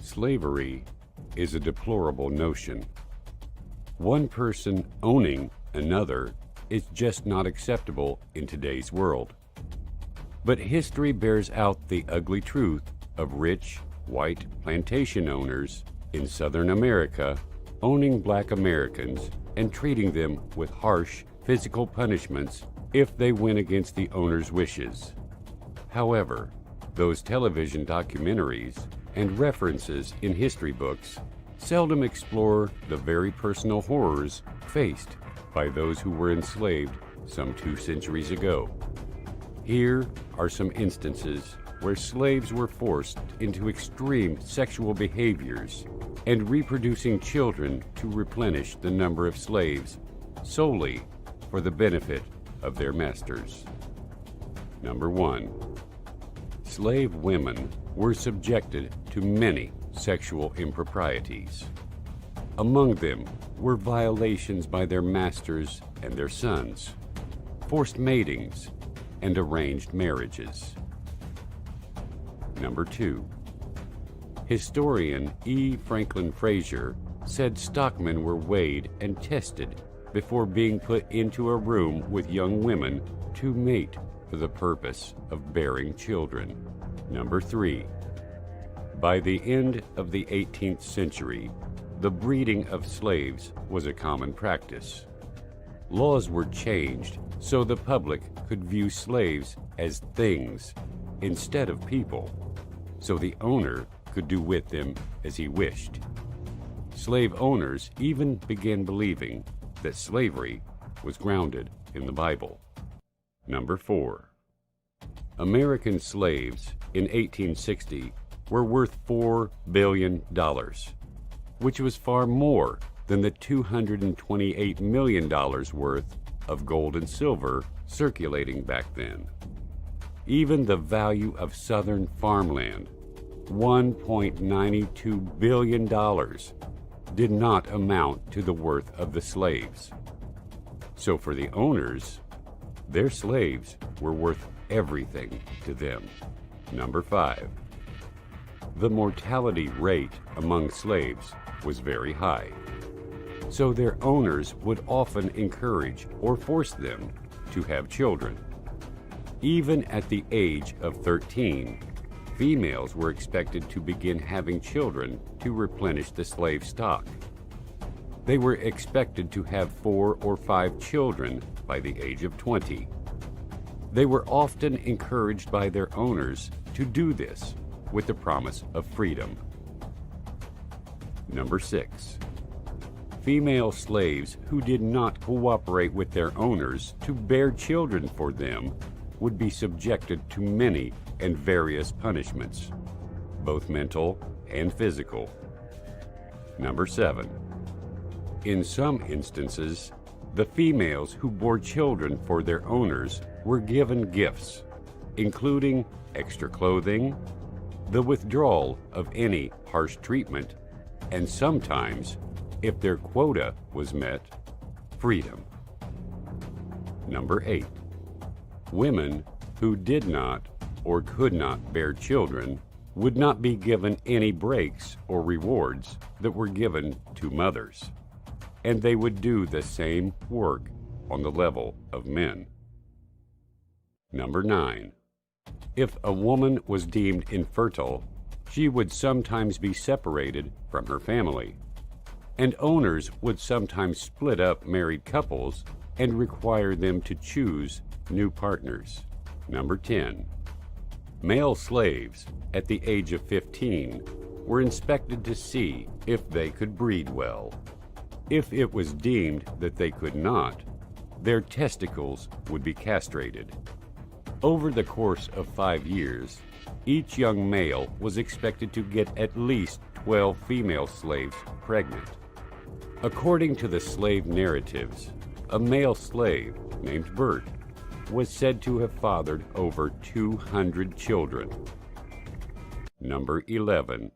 Slavery is a deplorable notion. One person owning another is just not acceptable in today's world. But history bears out the ugly truth of rich, white plantation owners in Southern America owning black Americans and treating them with harsh physical punishments if they went against the owner's wishes. However, those television documentaries and references in history books seldom explore the very personal horrors faced by those who were enslaved some 2 centuries ago. Here are some instances where slaves were forced into extreme sexual behaviors and reproducing children to replenish the number of slaves solely for the benefit of their masters. Number 1. Slave women were subjected to many sexual improprieties. Among them were violations by their masters and their sons, forced matings, and arranged marriages. Number 2. Historian E. Franklin Frazier said stockmen were weighed and tested before being put into a room with young women to mate for the purpose of bearing children. Number 3. By the end of the 18th century, the breeding of slaves was a common practice. Laws were changed so the public could view slaves as things instead of people, so the owner could do with them as he wished. Slave owners even began believing that slavery was grounded in the Bible. Number 4. American slaves in 1860 were worth $4 billion, which was far more than the $228 million worth of gold and silver circulating back then. Even the value of southern farmland, $1.92 billion, did not amount to the worth of the slaves. So for the owners, their slaves were worth everything to them. Number 5. The mortality rate among slaves was very high, so their owners would often encourage or force them to have children. Even at the age of 13, females were expected to begin having children to replenish the slave stock. They were expected to have 4 or 5 children by the age of 20. They were often encouraged by their owners to do this with the promise of freedom. Number 6. Female slaves who did not cooperate with their owners to bear children for them would be subjected to many and various punishments, both mental and physical. Number 7. In some instances, the females who bore children for their owners were given gifts, including extra clothing, the withdrawal of any harsh treatment, and sometimes, if their quota was met, freedom. Number 8. Women who did not or could not bear children would not be given any breaks or rewards that were given to mothers, and they would do the same work on the level of men. Number 9. If a woman was deemed infertile, she would sometimes be separated from her family, and owners would sometimes split up married couples and require them to choose new partners. Number 10. Male slaves at the age of 15 were inspected to see if they could breed well. If it was deemed that they could not, their testicles would be castrated. Over the course of 5 years, each young male was expected to get at least 12 female slaves pregnant. According to the slave narratives, a male slave named Bert was said to have fathered over 200 children. Number 11.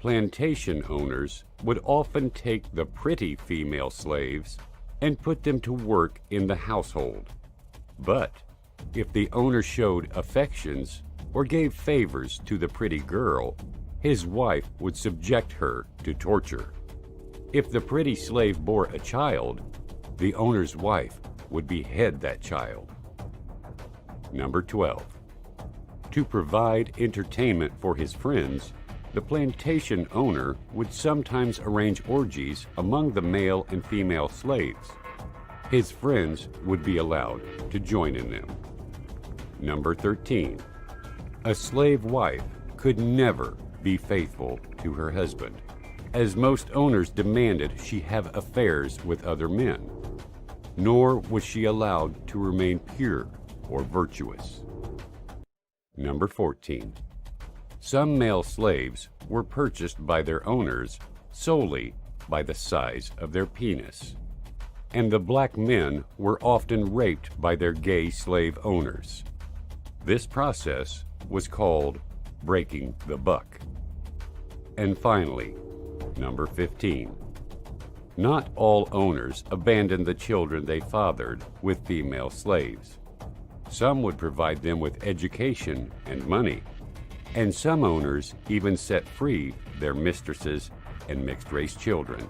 Plantation owners would often take the pretty female slaves and put them to work in the household. But if the owner showed affections or gave favors to the pretty girl, his wife would subject her to torture. If the pretty slave bore a child, the owner's wife would behead that child. Number 12. To provide entertainment for his friends, the plantation owner would sometimes arrange orgies among the male and female slaves. His friends would be allowed to join in them. Number 13. A slave wife could never be faithful to her husband, as most owners demanded she have affairs with other men, nor was she allowed to remain pure or virtuous. Number 14. Some male slaves were purchased by their owners solely by the size of their penis, and the black men were often raped by their gay slave owners. This process was called breaking the buck. And finally, number 15. Not all owners abandoned the children they fathered with female slaves. Some would provide them with education and money, and some owners even set free their mistresses and mixed-race children.